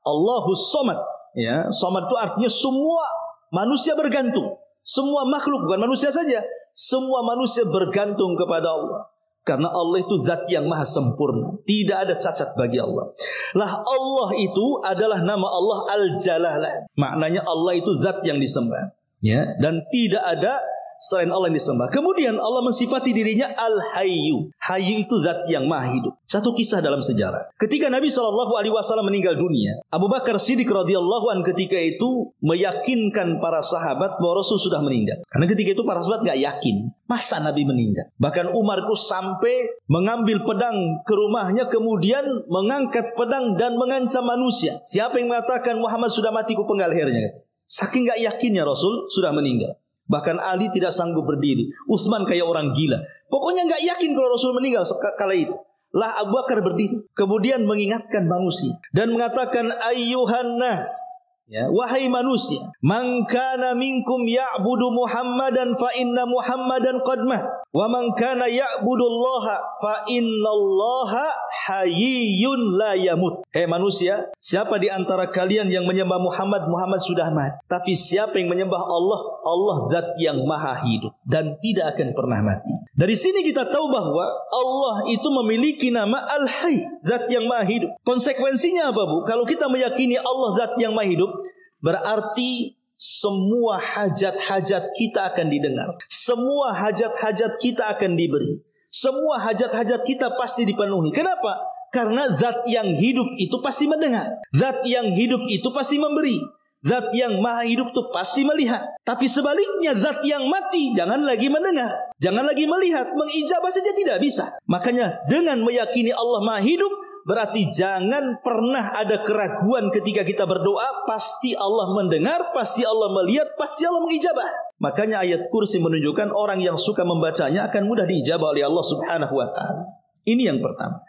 Allahus Somad. Ya, Somad itu artinya semua manusia bergantung. Semua makhluk, bukan manusia saja, semua manusia bergantung kepada Allah. Karena Allah itu zat yang maha sempurna, tidak ada cacat bagi Allah. Lah Allah itu adalah nama Allah Al-Jalalah. Maknanya Allah itu zat yang disembah. Ya, dan tidak ada selain Allah yang disembah. Kemudian Allah mensifati dirinya Al-Hayyu. Hayyu itu zat yang maha hidup. Satu kisah dalam sejarah. Ketika Nabi SAW meninggal dunia, Abu Bakar Siddiq radhiyallahu anhu ketika itu meyakinkan para sahabat bahwa Rasul sudah meninggal. Karena ketika itu para sahabat gak yakin, masa Nabi meninggal. Bahkan Umar itu sampai mengambil pedang ke rumahnya, kemudian mengangkat pedang dan mengancam manusia. Siapa yang mengatakan Muhammad sudah mati, ku penggal lehernya. Saking gak yakinnya Rasul sudah meninggal. Bahkan Ali tidak sanggup berdiri. Utsman kayak orang gila. Pokoknya nggak yakin kalau Rasul meninggal kala itu. Lah Abu Bakar berdiri. Kemudian mengingatkan manusia. Dan mengatakan, ayyuhan nas. Ya, wahai manusia, man kana minkum ya'budu Muhammadan fa inna Muhammadan qad mat, wa man kana ya'budullaha fa innallaha hayyun la yamut. Manusia, siapa di antara kalian yang menyembah Muhammad, Muhammad sudah mati. Tapi siapa yang menyembah Allah, Allah zat yang maha hidup dan tidak akan pernah mati. Dari sini kita tahu bahwa Allah itu memiliki nama Al-Hayy, zat yang maha hidup. Konsekuensinya apa, Bu? Kalau kita meyakini Allah zat yang maha hidup, berarti semua hajat-hajat kita akan didengar. Semua hajat-hajat kita akan diberi. Semua hajat-hajat kita pasti dipenuhi. Kenapa? Karena zat yang hidup itu pasti mendengar. Zat yang hidup itu pasti memberi. Zat yang maha hidup itu pasti melihat. Tapi sebaliknya, zat yang mati jangan lagi mendengar, jangan lagi melihat, mengijabah saja tidak bisa. Makanya dengan meyakini Allah maha hidup, berarti jangan pernah ada keraguan ketika kita berdoa. Pasti Allah mendengar, pasti Allah melihat, pasti Allah mengijabah. Makanya ayat kursi menunjukkan orang yang suka membacanya akan mudah diijabah oleh Allah Subhanahu wa ta'ala. Ini yang pertama.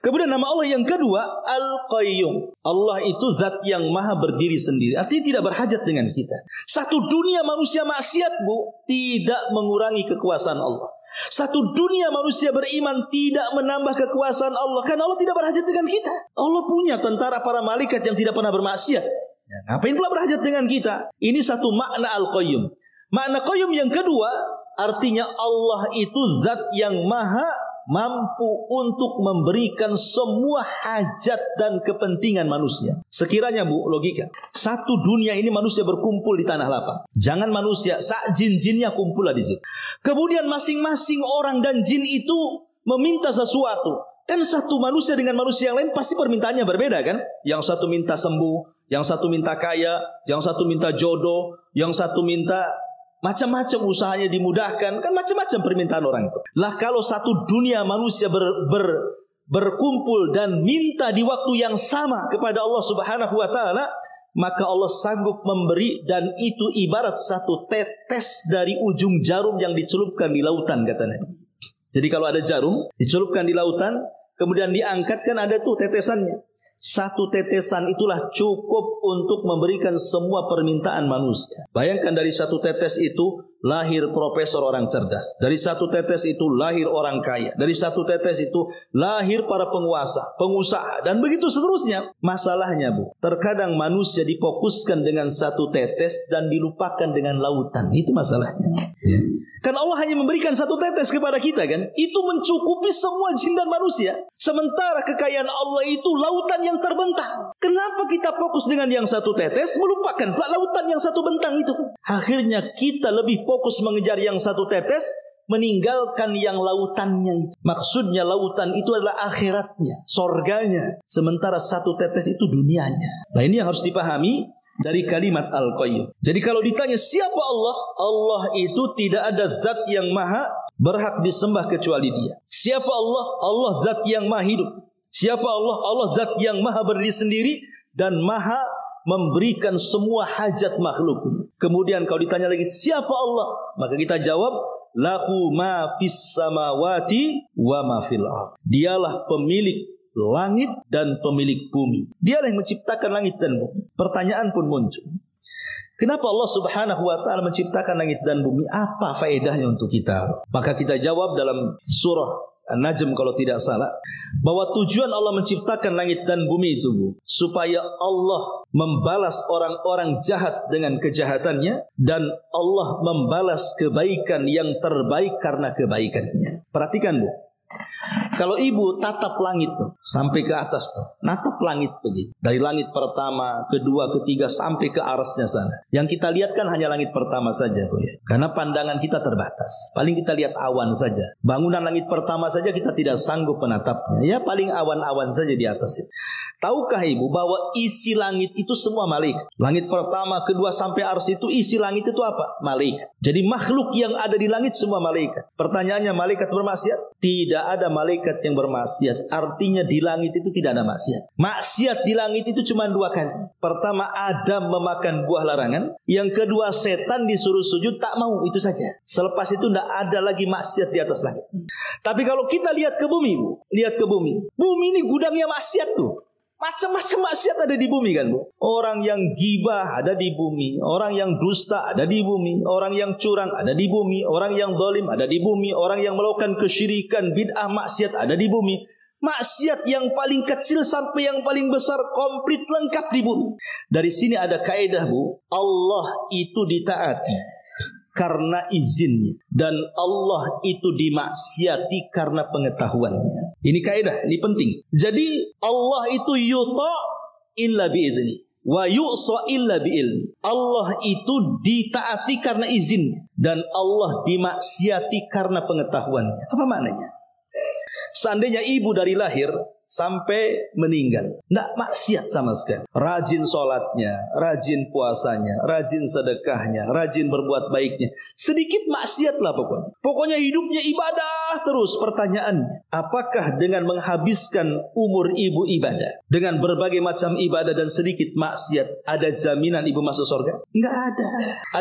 Kemudian nama Allah yang kedua, Al-Qayyum. Allah itu zat yang maha berdiri sendiri. Artinya tidak berhajat dengan kita. Satu dunia manusia maksiat, Bu, tidak mengurangi kekuasaan Allah. Satu dunia manusia beriman tidak menambah kekuasaan Allah. Karena Allah tidak berhajat dengan kita. Allah punya tentara para malaikat yang tidak pernah bermaksiat. Ya, ngapain pula berhajat dengan kita? Ini satu makna Al-Qayyum. Makna Qayyum yang kedua, artinya Allah itu zat yang maha mampu untuk memberikan semua hajat dan kepentingan manusia. Sekiranya, Bu, logika, satu dunia ini manusia berkumpul di tanah lapang. Jangan manusia, sak jin-jinnya kumpullah di situ. Kemudian masing-masing orang dan jin itu meminta sesuatu. Kan satu manusia dengan manusia yang lain pasti permintaannya berbeda kan? Yang satu minta sembuh, yang satu minta kaya, yang satu minta jodoh, yang satu minta macam-macam usahanya dimudahkan. Kan macam-macam permintaan orang itu. Lah kalau satu dunia manusia berkumpul dan minta di waktu yang sama kepada Allah Subhanahu wa ta'ala, maka Allah sanggup memberi. Dan itu ibarat satu tetes dari ujung jarum yang dicelupkan di lautan, kata Nabi. Jadi kalau ada jarum dicelupkan di lautan, kemudian diangkat, kan ada tuh tetesannya. Satu tetesan itulah cukup untuk memberikan semua permintaan manusia. Bayangkan dari satu tetes itu lahir profesor orang cerdas. Dari satu tetes itu lahir orang kaya. Dari satu tetes itu lahir para penguasa, pengusaha, dan begitu seterusnya. Masalahnya, Bu, terkadang manusia difokuskan dengan satu tetes dan dilupakan dengan lautan. Itu masalahnya. Kan Allah hanya memberikan satu tetes kepada kita kan. Itu mencukupi semua jin dan manusia. Sementara kekayaan Allah itu lautan yang terbentang. Kenapa kita fokus dengan yang satu tetes, melupakan lautan yang satu bentang itu? Akhirnya kita lebih fokus mengejar yang satu tetes, meninggalkan yang lautannya itu. Maksudnya lautan itu adalah akhiratnya, sorganya. Sementara satu tetes itu dunianya. Nah, ini yang harus dipahami dari kalimat Al-Qayyum. Jadi kalau ditanya siapa Allah, Allah itu tidak ada zat yang maha berhak disembah kecuali Dia. Siapa Allah? Allah zat yang maha hidup. Siapa Allah? Allah zat yang maha berdiri sendiri dan maha memberikan semua hajat makhluknya. Kemudian kalau ditanya lagi siapa Allah, maka kita jawab, lahu ma fis samawati wa ma fil ardh. Dialah pemilik langit dan pemilik bumi. Dialah yang menciptakan langit dan bumi. Pertanyaan pun muncul. Kenapa Allah Subhanahu wa taala menciptakan langit dan bumi? Apa faedahnya untuk kita? Maka kita jawab dalam surah An-Najm kalau tidak salah, bahwa tujuan Allah menciptakan langit dan bumi itu, Bu, supaya Allah membalas orang-orang jahat dengan kejahatannya, dan Allah membalas kebaikan yang terbaik karena kebaikannya. Perhatikan, Bu. Kalau ibu tatap langit tuh sampai ke atas tuh, natap langit begitu. Dari langit pertama, kedua, ketiga sampai ke arasnya sana. Yang kita lihat kan hanya langit pertama saja, Bu, ya. Karena pandangan kita terbatas. Paling kita lihat awan saja. Bangunan langit pertama saja kita tidak sanggup menatapnya. Ya paling awan-awan saja di atas itu. Tahukah ibu bahwa isi langit itu semua malaikat? Langit pertama, kedua sampai ars itu isi langit itu apa? Malaikat. Jadi makhluk yang ada di langit semua malaikat. Pertanyaannya, malaikat bermaksiat? Tidak ada malaikat yang bermaksiat. Artinya di langit itu tidak ada maksiat. Maksiat di langit itu cuma 2 kali. Pertama, Adam memakan buah larangan. Yang kedua, setan disuruh sujud tak mau, itu saja. Selepas itu tidak ada lagi maksiat di atas langit. Tapi kalau kita lihat ke bumi, Bu, lihat ke bumi. Bumi ini gudangnya maksiat tuh. Macam-macam maksiat ada di bumi kan, Bu. Orang yang gibah ada di bumi, orang yang dusta ada di bumi, orang yang curang ada di bumi, orang yang zalim ada di bumi, orang yang melakukan kesyirikan, bid'ah, maksiat ada di bumi. Maksiat yang paling kecil sampai yang paling besar komplit lengkap di bumi. Dari sini ada kaidah, Bu. Allah itu ditaati karena izinnya, dan Allah itu dimaksiati karena pengetahuannya. Ini kaidah, ini penting. Jadi Allah itu yuta illa biizni wa yu'sa illa biilmi. Allah itu ditaati karena izinnya, dan Allah dimaksiati karena pengetahuannya. Apa maknanya? Seandainya ibu dari lahir sampai meninggal, tidak maksiat sama sekali, rajin sholatnya, rajin puasanya, rajin sedekahnya, rajin berbuat baiknya, sedikit maksiatlah pokoknya hidupnya ibadah terus. Pertanyaannya, apakah dengan menghabiskan umur ibu ibadah dengan berbagai macam ibadah dan sedikit maksiat, ada jaminan ibu masuk surga? Enggak ada.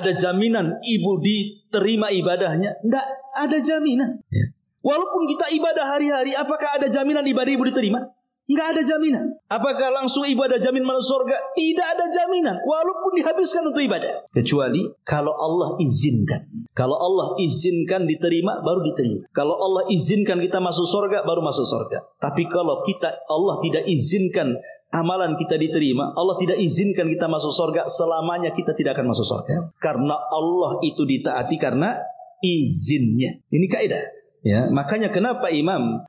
Ada jaminan ibu diterima ibadahnya? Enggak ada jaminan, ya. Walaupun kita ibadah hari-hari, apakah ada jaminan ibadah ibu diterima? Enggak ada jaminan. Apakah langsung ibu ada jamin masuk surga? Tidak ada jaminan, walaupun dihabiskan untuk ibadah. Kecuali kalau Allah izinkan. Kalau Allah izinkan diterima, baru diterima. Kalau Allah izinkan kita masuk surga, baru masuk surga. Tapi kalau Allah tidak izinkan amalan kita diterima, Allah tidak izinkan kita masuk surga, selamanya kita tidak akan masuk surga. Karena Allah itu ditaati karena izinnya. Ini kaidah. Ya, makanya kenapa Imam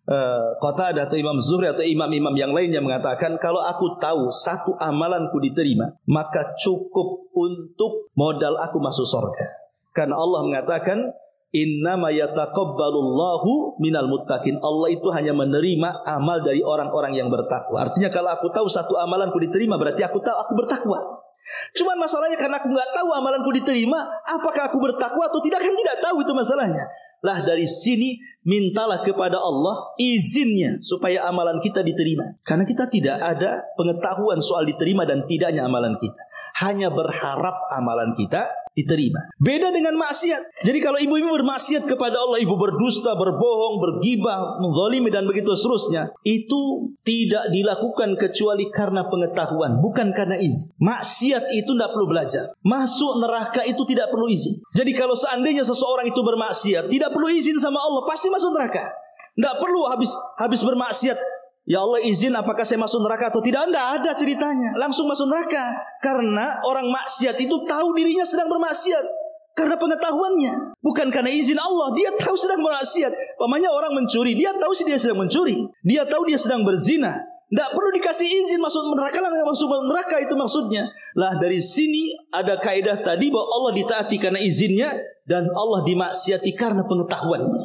Qatadah atau Imam Zuhri atau imam-imam yang lainnya mengatakan, kalau aku tahu satu amalanku diterima, maka cukup untuk modal aku masuk surga. Karena Allah mengatakan, innama yataqabbalullahu minal muttaqin. Allah itu hanya menerima amal dari orang-orang yang bertakwa. Artinya kalau aku tahu satu amalanku diterima, berarti aku tahu aku bertakwa. Cuman masalahnya karena aku nggak tahu amalanku diterima, apakah aku bertakwa atau tidak, kan tidak tahu, itu masalahnya. Lah dari sini mintalah kepada Allah izinnya supaya amalan kita diterima. Karena kita tidak ada pengetahuan soal diterima dan tidaknya amalan kita. Hanya berharap amalan kita diterima. Beda dengan maksiat. Jadi kalau ibu-ibu bermaksiat kepada Allah, ibu berdusta, berbohong, bergibah, menzalimi dan begitu seterusnya, itu tidak dilakukan kecuali karena pengetahuan, bukan karena izin. Maksiat itu tidak perlu belajar. Masuk neraka itu tidak perlu izin. Jadi kalau seandainya seseorang itu bermaksiat, tidak perlu izin sama Allah, pasti masuk neraka. Tidak perlu habis bermaksiat, ya Allah izin apakah saya masuk neraka atau tidak. Tidak ada ceritanya, langsung masuk neraka. Karena orang maksiat itu tahu dirinya sedang bermaksiat karena pengetahuannya, bukan karena izin Allah. Dia tahu sedang bermaksiat. Pamannya orang mencuri, dia tahu dia sedang mencuri, dia tahu dia sedang berzina. Tidak perlu dikasih izin masuk neraka, masuk neraka itu maksudnya. Lah dari sini ada kaidah tadi bahwa Allah ditaati karena izinnya dan Allah dimaksiati karena pengetahuannya.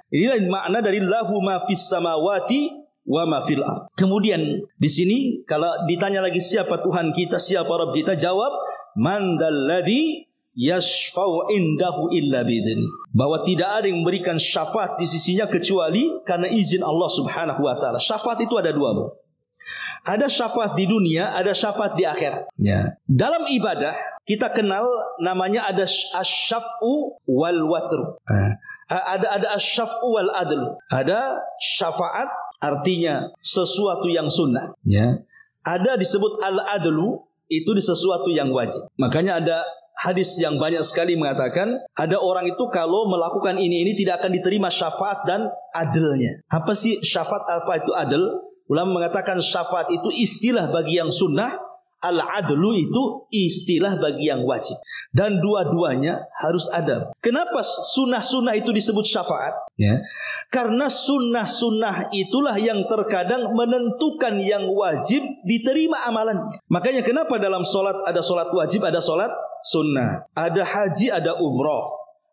Inilah makna dari lahu ma fis samawati wa ma fil ard. Kemudian di sini kalau ditanya lagi siapa Tuhan kita, siapa Rabb kita, jawab man dalladzi yashfa'u indahu illa biidzni. Bahwa tidak ada yang memberikan syafaat di sisinya kecuali karena izin Allah Subhanahu wa taala. Syafaat itu ada 2, Bu. Ada syafaat di dunia, ada syafaat di akhirat. Ya. Dalam ibadah kita kenal namanya ada asy-syaf'u wal watru. Ada asy-syaf'u wal adlu. Ada syafaat artinya sesuatu yang sunnah. Ya. Ada disebut al-adlu, itu di sesuatu yang wajib. Makanya ada hadis yang banyak sekali mengatakan ada orang itu kalau melakukan ini tidak akan diterima syafaat dan adilnya. Apa sih syafaat, apa itu adil? Ulama mengatakan syafaat itu istilah bagi yang sunnah, al-adlu itu istilah bagi yang wajib. Dan dua-duanya harus ada. Kenapa sunnah-sunnah itu disebut syafaat? Ya. Karena sunnah-sunnah itulah yang terkadang menentukan yang wajib diterima amalannya. Makanya kenapa dalam solat ada solat wajib, ada solat sunnah. Ada haji, ada umroh.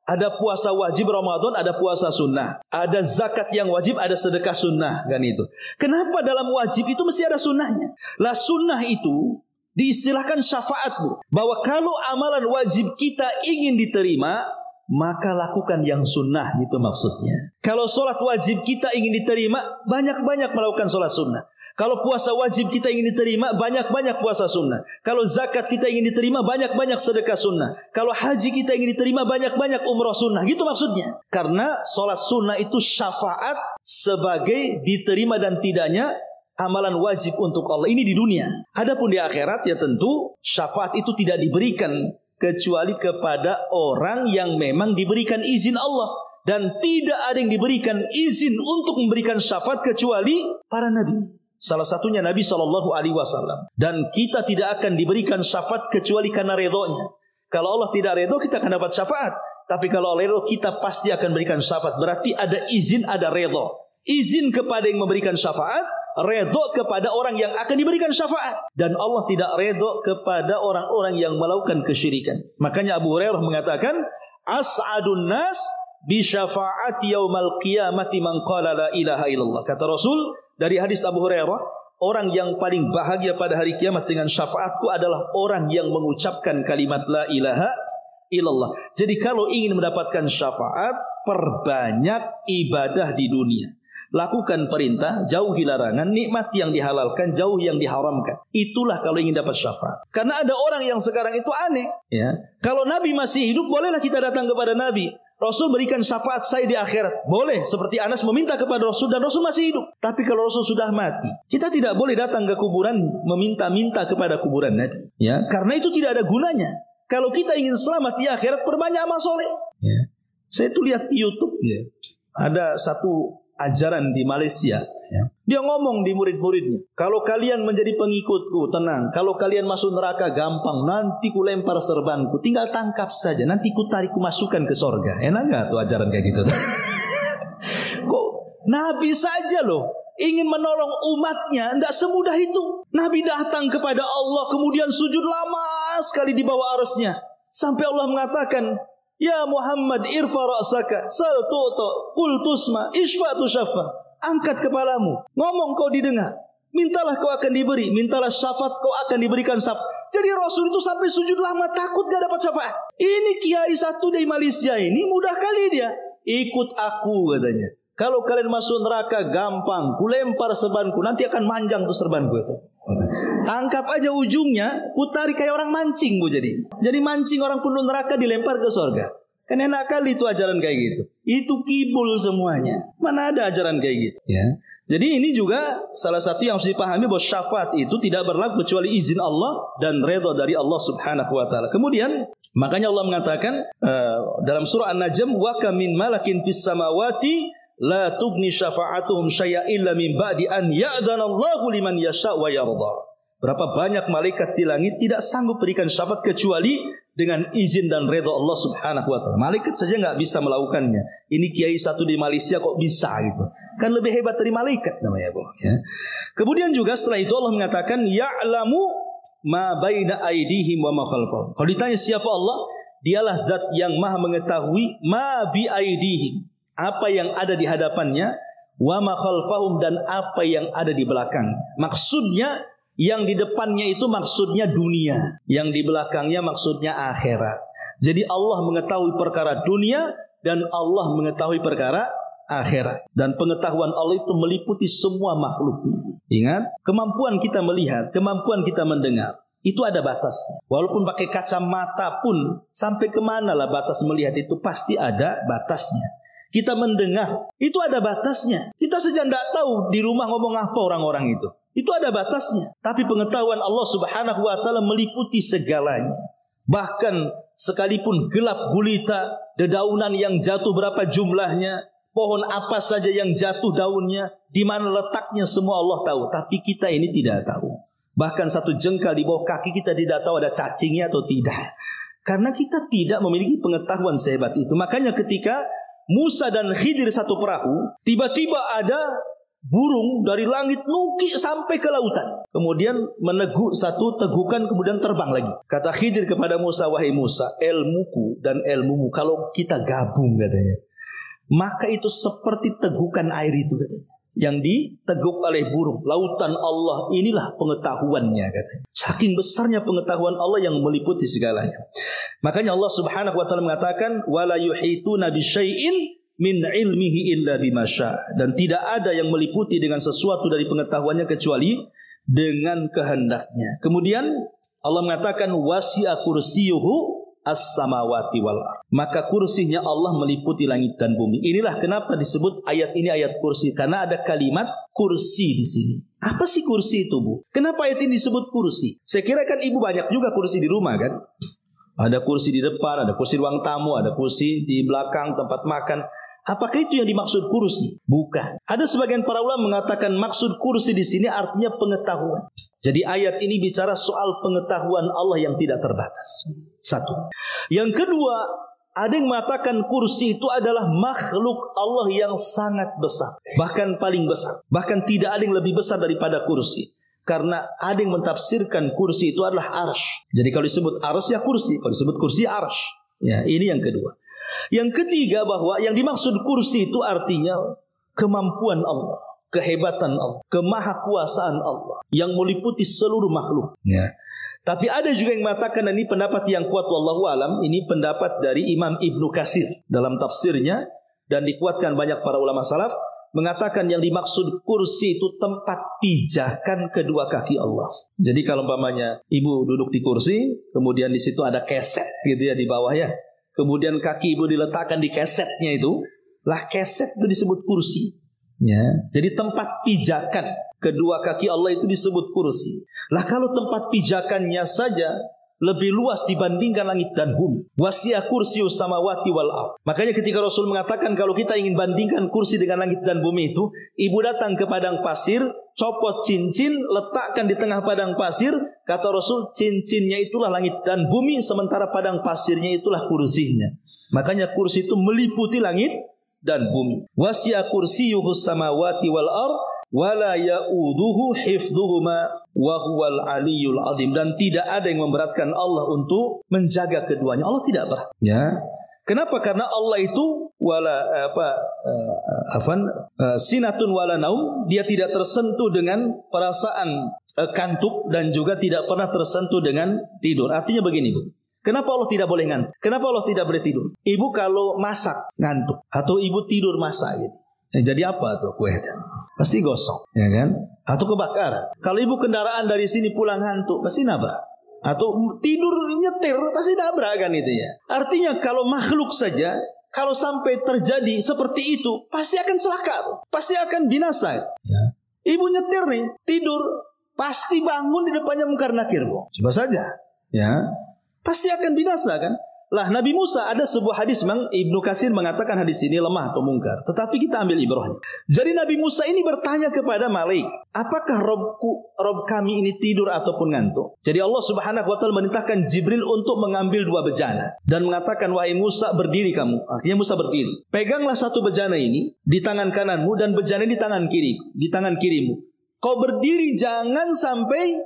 Ada puasa wajib Ramadan, ada puasa sunnah. Ada zakat yang wajib, ada sedekah sunnah. Kan itu. Kenapa dalam wajib itu mesti ada sunnahnya? Lah sunnah itu diistilahkan syafaat, Bu. Bahwa kalau amalan wajib kita ingin diterima, maka lakukan yang sunnah, gitu maksudnya. Kalau sholat wajib kita ingin diterima, banyak-banyak melakukan sholat sunnah. Kalau puasa wajib kita ingin diterima, banyak-banyak puasa sunnah. Kalau zakat kita ingin diterima, banyak-banyak sedekah sunnah. Kalau haji kita ingin diterima, banyak-banyak umrah sunnah. Gitu maksudnya. Karena sholat sunnah itu syafaat sebagai diterima dan tidaknya amalan wajib untuk Allah. Ini di dunia. Adapun di akhirat ya tentu syafaat itu tidak diberikan kecuali kepada orang yang memang diberikan izin Allah. Dan tidak ada yang diberikan izin untuk memberikan syafaat kecuali para nabi. Salah satunya Nabi SAW. Dan kita tidak akan diberikan syafaat kecuali karena redhonya. Kalau Allah tidak redho, kita akan dapat syafaat. Tapi kalau Allah redho, kita pasti akan berikan syafaat. Berarti ada izin, ada redho. Izin kepada yang memberikan syafaat, redho kepada orang yang akan diberikan syafaat. Dan Allah tidak redho kepada orang-orang yang melakukan kesyirikan. Makanya Abu Hurairah mengatakan, As'adun nas bi syafaati yaumal qiyamati man qala la ilaha illallah. Kata Rasul, dari hadis Abu Hurairah, orang yang paling bahagia pada hari kiamat dengan syafaatku adalah orang yang mengucapkan kalimat la ilaha illallah. Jadi kalau ingin mendapatkan syafaat, perbanyak ibadah di dunia. Lakukan perintah, jauhi larangan, nikmati yang dihalalkan, jauhi yang diharamkan. Itulah kalau ingin dapat syafaat. Karena ada orang yang sekarang itu aneh. Ya. Kalau Nabi masih hidup, bolehlah kita datang kepada Nabi. Rasul berikan syafaat saya di akhirat. Boleh, seperti Anas meminta kepada Rasul dan Rasul masih hidup. Tapi kalau Rasul sudah mati, kita tidak boleh datang ke kuburan meminta-minta kepada kuburan Nabi. Ya, karena itu tidak ada gunanya. Kalau kita ingin selamat di akhirat, perbanyak amal soleh. Ya. Saya tuh lihat di YouTube, ya, ada satu ajaran di Malaysia, ya. Dia ngomong di murid-muridnya, kalau kalian menjadi pengikutku, tenang. Kalau kalian masuk neraka, gampang. Nanti ku lempar serbanku, tinggal tangkap saja. Nanti ku tarik, ku masukkan ke sorga. Enak gak tuh ajaran kayak gitu? Kok Nabi saja loh ingin menolong umatnya, tidak semudah itu. Nabi datang kepada Allah, kemudian sujud lama sekali di bawah arsy-Nya, sampai Allah mengatakan, Ya Muhammad irfa ra'saka sal tu'ta qul tusma isfa tushaffa. Angkat kepalamu, ngomong kau didengar, mintalah kau akan diberi, mintalah syafaat kau akan diberikan syafaat. Jadi Rasul itu sampai sujud lama takut gak dapat syafaat. Ini kiai satu dari Malaysia ini mudah kali dia. Ikut aku katanya. Kalau kalian masuk neraka gampang, ku lempar serbanku, nanti akan manjang tuh serbanku itu. Tangkap aja ujungnya, putari kayak orang mancing, Bu. Jadi mancing orang penuh neraka dilempar ke sorga. Kan enak kali itu ajaran kayak gitu. Itu kibul semuanya. Mana ada ajaran kayak gitu, ya. Jadi ini juga salah satu yang harus dipahami, bahwa syafaat itu tidak berlaku kecuali izin Allah dan redha dari Allah Subhanahu wa taala. Kemudian makanya Allah mengatakan dalam surah An-Najm, wa kam min malakin fis samawati la tugni syafa'atuhum syai'a illa min ba'di an ya'dzanallahu liman yasha' wa yarda. Berapa banyak malaikat di langit tidak sanggup berikan syafaat kecuali dengan izin dan redha Allah Subhanahu wa taala. Malaikat saja enggak bisa melakukannya. Ini kiai satu di Malaysia kok bisa gitu. Kan lebih hebat dari malaikat namanya, Bu, ya. Kemudian juga setelah itu Allah mengatakan ya'lamu ma baina aydihim wa ma khalfahum. Kalau ditanya siapa Allah, dialah zat yang Maha mengetahui ma bi aydihim, apa yang ada di hadapannya, wa ma khalfahum, dan apa yang ada di belakang. Maksudnya yang di depannya itu maksudnya dunia, yang di belakangnya maksudnya akhirat. Jadi Allah mengetahui perkara dunia dan Allah mengetahui perkara akhirat. Dan pengetahuan Allah itu meliputi semua makhluknya. Ingat, kemampuan kita melihat, kemampuan kita mendengar, itu ada batasnya. Walaupun pakai kacamata pun, sampai kemana lah batas melihat itu pasti ada batasnya. Kita mendengar, itu ada batasnya. Kita saja tidak tahu di rumah ngomong apa orang-orang itu. Itu ada batasnya. Tapi pengetahuan Allah Subhanahu wa taala meliputi segalanya. Bahkan sekalipun gelap gulita, dedaunan yang jatuh berapa jumlahnya, pohon apa saja yang jatuh daunnya, di mana letaknya semua Allah tahu. Tapi kita ini tidak tahu. Bahkan satu jengkal di bawah kaki kita tidak tahu ada cacingnya atau tidak. Karena kita tidak memiliki pengetahuan sehebat itu. Makanya ketika Musa dan Khidir satu perahu, tiba-tiba ada burung dari langit nukik sampai ke lautan. Kemudian meneguk satu tegukan, kemudian terbang lagi. Kata Khidir kepada Musa, wahai Musa, ilmuku dan ilmumu kalau kita gabung katanya, maka itu seperti tegukan air itu katanya, yang diteguk oleh burung. Lautan Allah inilah pengetahuannya katanya. Saking besarnya pengetahuan Allah yang meliputi segalanya. Makanya Allah Subhanahu wa taala mengatakan wala yuhituna bisyai'in min ilmihi illa bima syaa, dan tidak ada yang meliputi dengan sesuatu dari pengetahuannya kecuali dengan kehendaknya. Kemudian Allah mengatakan wasi'a kursiyuhu as-samawati wal ardh, maka kursinya Allah meliputi langit dan bumi. Inilah kenapa disebut ayat ini ayat kursi, karena ada kalimat kursi di sini. Apa sih kursi itu, Bu? Kenapa ayat ini disebut kursi? Saya kira kan Ibu banyak juga kursi di rumah kan? Ada kursi di depan, ada kursi ruang tamu, ada kursi di belakang tempat makan. Apakah itu yang dimaksud kursi? Bukan. Ada sebagian para ulama mengatakan maksud kursi di sini artinya pengetahuan. Jadi ayat ini bicara soal pengetahuan Allah yang tidak terbatas. Satu. Yang kedua, ada yang mengatakan kursi itu adalah makhluk Allah yang sangat besar, bahkan paling besar. Bahkan tidak ada yang lebih besar daripada kursi. Karena ada yang mentafsirkan kursi itu adalah arsy. Jadi kalau disebut arsy ya kursi, kalau disebut kursi arsy. Ya, ini yang kedua. Yang ketiga, bahwa yang dimaksud kursi itu artinya kemampuan Allah, kehebatan Allah, kemahakuasaan Allah yang meliputi seluruh makhluk. Ya. Tapi ada juga yang mengatakan, dan ini pendapat yang kuat wallahu alam, ini pendapat dari Imam Ibnu Katsir dalam tafsirnya, dan dikuatkan banyak para ulama salaf, mengatakan yang dimaksud kursi itu tempat pijakan kedua kaki Allah. Jadi kalau umpamanya ibu duduk di kursi, kemudian di situ ada keset gitu ya di bawah ya. Kemudian kaki ibu diletakkan di kesetnya itu, lah keset itu disebut kursi. Ya, jadi tempat pijakan kedua kaki Allah itu disebut kursi. Lah kalau tempat pijakannya saja lebih luas dibandingkan langit dan bumi. Wasi'a kursius samawati wal ardh. Makanya ketika Rasul mengatakan kalau kita ingin bandingkan kursi dengan langit dan bumi itu, ibu datang ke padang pasir, copot cincin, letakkan di tengah padang pasir, kata Rasul, cincinnya itulah langit dan bumi, sementara padang pasirnya itulah kursinya. Makanya kursi itu meliputi langit dan bumi. Wasi'a kursiyuhus samawati wal ardh wala ya'uduhu hifdhuhuma wa huwal aliyyul azim, dan tidak ada yang memberatkan Allah untuk menjaga keduanya. Allah tidak berat. Ya. Kenapa? Karena Allah itu sinatun wala naum, dia tidak tersentuh dengan perasaan kantuk dan juga tidak pernah tersentuh dengan tidur. Artinya begini, Bu. Kenapa Allah tidak boleh ngantuk? Kenapa Allah tidak boleh tidur? Ibu kalau masak ngantuk, atau ibu tidur masak gitu, jadi apa tuh kue? Pasti gosong, ya kan? Atau kebakaran. Kalau ibu kendaraan dari sini pulang ngantuk, pasti nabrak. Atau tidur nyetir, pasti nabrak kan itu ya. Artinya kalau makhluk saja, kalau sampai terjadi seperti itu, pasti akan celaka, pasti akan binasa. Ya. Ibu nyetir nih, tidur, pasti bangun di depannya mungkar nakir, Bu. Coba saja, ya. Pasti akan binasa kan? Lah Nabi Musa, ada sebuah hadis, memang Ibnu Katsir mengatakan hadis ini lemah atau mungkar, tetapi kita ambil ibrahnya. Jadi Nabi Musa ini bertanya kepada malaikat, apakah Rob kami ini tidur ataupun ngantuk? Jadi Allah Subhanahu wa taala merintahkan Jibril untuk mengambil dua bejana dan mengatakan, wahai Musa, berdiri kamu. Akhirnya Musa berdiri. Peganglah satu bejana ini di tangan kananmu dan bejana ini di tangan kirimu. Kau berdiri jangan sampai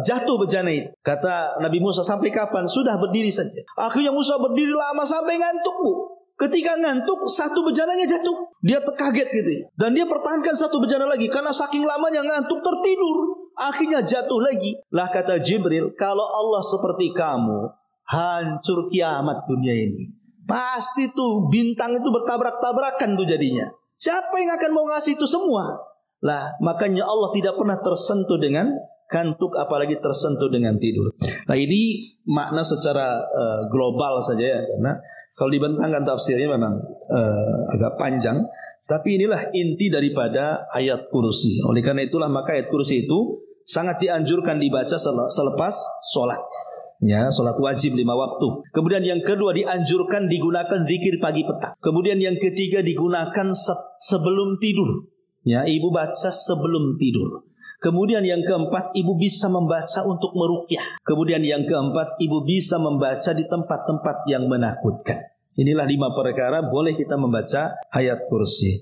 jatuh bejana itu. Kata Nabi Musa, sampai kapan? Sudah berdiri saja. Akhirnya Musa berdiri lama sampai ngantuk, Bu. Ketika ngantuk, satu bejananya jatuh. Dia terkaget gitu ya. Dan dia pertahankan satu bejana lagi. Karena saking lamanya ngantuk tertidur. Akhirnya jatuh lagi. Lah kata Jibril, kalau Allah seperti kamu, hancur kiamat dunia ini. Pasti tuh bintang itu bertabrak-tabrakan tuh jadinya. Siapa yang akan mau ngasih itu semua? Lah, makanya Allah tidak pernah tersentuh dengan kantuk, apalagi tersentuh dengan tidur. Nah, ini makna secara global saja ya, karena kalau dibentangkan tafsirnya memang agak panjang. Tapi inilah inti daripada ayat kursi. Oleh karena itulah maka ayat kursi itu sangat dianjurkan dibaca selepas sholat. Ya, sholat wajib 5 waktu. Kemudian yang kedua dianjurkan digunakan zikir pagi petang. Kemudian yang ketiga digunakan sebelum tidur. Ya, ibu baca sebelum tidur. Kemudian yang keempat ibu bisa membaca untuk meruqyah. Kemudian yang keempat ibu bisa membaca di tempat-tempat yang menakutkan. Inilah 5 perkara boleh kita membaca ayat kursi.